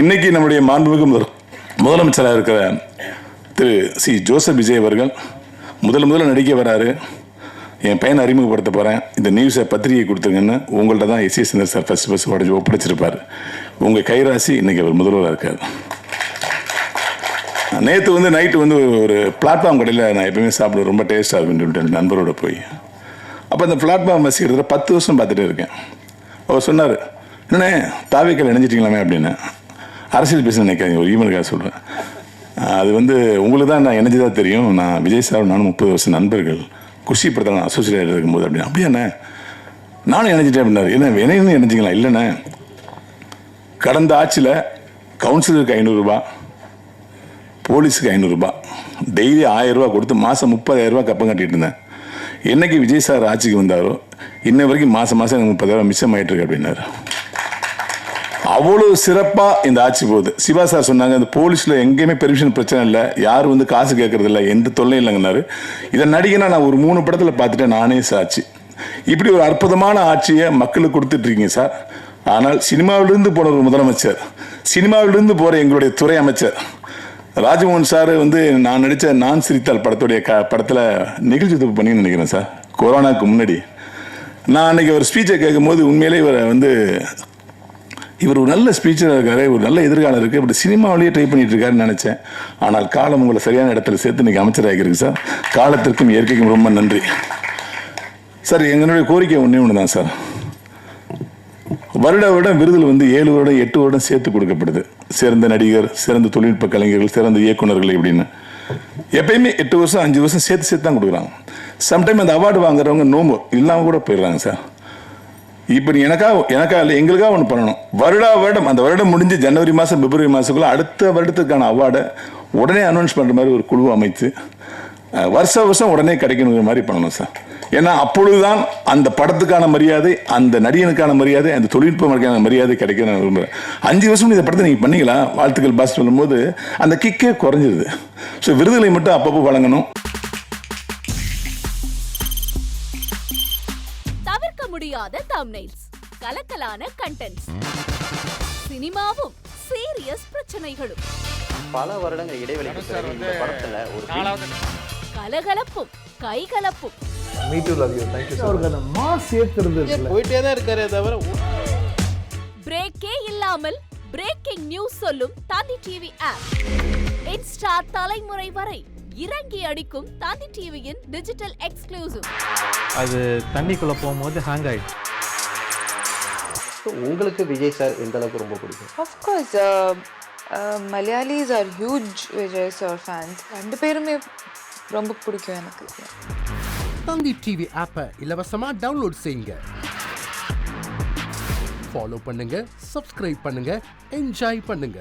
இன்னைக்கு நம்முடைய மாண்புமிகு முதலமைச்சராக இருக்கிற திரு சி ஜோசப் விஜய் அவர்கள் முதல்ல நடிக்க வராரு. என் பையனை அறிமுகப்படுத்த போகிறேன், இந்த நியூஸை பத்திரிகை கொடுத்துருங்கன்னு உங்கள்கிட்ட தான் எஸ் சுந்தர் சார் ஃபஸ்ட் உடஞ்சி ஒப்படைச்சிருப்பார். உங்கள் கைராசி இன்னைக்கு அவர் முதல்வராக இருக்கார். நேற்று நைட்டு ஒரு பிளாட்ஃபார்ம் கடையில் நான் எப்பவுமே சாப்பிட ரொம்ப டேஸ்ட்டாக இருக்குன்னு சொல்லிட்டு நண்பரோட போய் அப்போ அந்த பிளாட்ஃபார்ம் பஸ் கிட்டத்தட்ட 10 வருஷம் பார்த்துட்டே இருக்கேன். அவர் சொன்னார், என்னண்ணே தாவேக்கால் இணைஞ்சிட்டிங்களாமே அப்படின்னு. அரசியல் பேச நினைக்காதீங்க, ஒரு ஈவனுக்காக சொல்கிறேன். அது உங்களுக்கு தான் நான் இணைஞ்சதாக தெரியும். நான் விஜய் சார் நானும் 30 வருஷம் நண்பர்கள், குஷி படத்தில் அசோசியேட் இருக்கும்போது அப்படின்னு. அப்படியாண்ணே நானும் இணைஞ்சிட்டேன் அப்படின்னாரு. என்ன இணைன்னு இணைஞ்சிங்களா? இல்லைண்ணே, கடந்த ஆட்சியில் கவுன்சிலருக்கு 500 ரூபா, போலீஸுக்கு 500 ரூபா, டெய்லி 1000 ரூபா கொடுத்து மாதம் 30,000 ரூபா கப்பம் கட்டிட்டு இருந்தேன். என்னைக்கு விஜய் சார் ஆட்சிக்கு வந்தாரோ இன்ன வரைக்கும் மாதம் எனக்கு 30,000 மிச்சம் ஆகிட்டு இருக்கு அப்படின்னாரு. அவ்வளோ சிறப்பாக இந்த ஆட்சி போகுது. சிவா சார் சொன்னாங்க, இந்த போலீஸில் எங்கேயுமே பெர்மிஷன் பிரச்சனை இல்லை, யாரும் காசு கேட்கறது இல்லை, எந்த தொல்லையும் இல்லைங்கன்னாரு. இதை நடிகனா நான் ஒரு 3 படத்தில் பார்த்துட்டேன் நானே சாட்சி. இப்படி ஒரு அற்புதமான ஆட்சியை மக்களுக்கு கொடுத்துட்ருக்கீங்க சார். ஆனால் சினிமாவிலிருந்து போன ஒரு முதலமைச்சர், சினிமாவிலிருந்து போகிற எங்களுடைய துறை அமைச்சர் ராஜ்மோகன் சார் நான் நடித்த நான் சிரித்தால் படத்துடைய படத்தில் நிகழ்ச்சி தொகுப்பு பண்ணி நினைக்கிறேன் சார். கொரோனாவுக்கு முன்னாடி நான் அன்றைக்கி ஒரு ஸ்பீச்சை கேட்கும் போது உண்மையிலே இவர் ஒரு நல்ல ஸ்பீச்சராக இருக்காரு, ஒரு நல்ல எதிர்காலம் இருக்குது, இப்படி சினிமாவிலேயே ட்ரை பண்ணிட்டு இருக்காருன்னு நினச்சேன். ஆனால் காலம் உங்களை சரியான இடத்துல சேர்த்து இன்றைக்கி அமைச்சராகிருக்கு சார். காலத்திற்கும் இயற்கைக்கும் ரொம்ப நன்றி சார். எங்களுடைய கோரிக்கை ஒன்று தான் சார். வருடம் விருதில் 7 வருடம் 8 வருடம் சேர்த்து கொடுக்கப்படுது. சிறந்த நடிகர், சிறந்த தொழில்நுட்ப கலைஞர்கள், சிறந்த இயக்குநர்கள் இப்படின்னு எப்பயுமே 8 வருஷம் 5 வருஷம் சேர்த்து தான் கொடுக்குறாங்க. சம்டைம் அந்த அவார்டு வாங்குறவங்க நோம்பு இல்லாமல் கூட போயிடுறாங்க சார். இப்போ எனக்கா இல்லை, எங்களுக்காக ஒன்று பண்ணணும். வருடம் அந்த வருடம் முடிஞ்சு ஜனவரி மாதம் பிப்ரவரி மாதத்துக்குள்ளே அடுத்த வருடத்துக்கான அவார்டை உடனே அனௌன்ஸ் பண்ணுற மாதிரி ஒரு குழு அமைத்து வருஷம் உடனே கிடைக்கணுங்கிற மாதிரி பண்ணணும் சார். ஏன்னா அப்பொழுதுதான் அந்த படத்துக்கான மரியாதை, அந்த நடிகனுக்கான மரியாதை, அந்த தொழில்நுட்ப மரியாதை கிடைக்க நான் விரும்புகிறேன். 5 வருஷம் இந்த படத்தை நீங்கள் பண்ணீங்களா, வாழ்த்துக்கள் பாஸ் சொல்லும்போது அந்த கிக்கே குறைஞ்சிருது. ஸோ விருதுகளை மட்டும் அப்பப்போ வழங்கணும். தவிர்க்க முடியாத தம்ப்நெயில்ஸ், கலக்கலான கண்டென்ட்ஸ், சினிமாவும் சீரியஸ் பிரச்சனைகளும், பல வருடங்கள் இடைவெளிக்கு பிறகு இந்த படத்துல ஒரு கலகலப்பும் கைகலப்பும், Me too, love you. Thank you so much. Mass ஏத்துறது போயிட்டே தான் இருக்காரே தவிர பிரேக்கே இல்லாமல் பிரேக்கிங் நியூஸ் சொல்லும் தந்தி டிவி ஆப். இன்ஸ்டா தலைமுறை வரை இறங்கி அடிக்கும் தந்தி டிவியின் டிஜிட்டல் எக்ஸ்க்ளூசிவ். அது தண்ணிக்குள்ள போகும்போது ஹேங் ஆயிடுச்சு. உங்களுக்கு விஜய் சார் எந்த அளவுக்கு ரொம்ப பிடிக்கும்? Of course, Malayalis are huge Vijay sir fans. 2 பேருமே ரொம்ப பிடிக்கும் எனக்கு. தந்தி டிவி ஆப்பை இலவசமா டவுன்லோட் செய்யுங்க. ஃபாலோ பண்ணுங்க, சப்ஸ்கிரைப் பண்ணுங்க, என்ஜாய் பண்ணுங்க.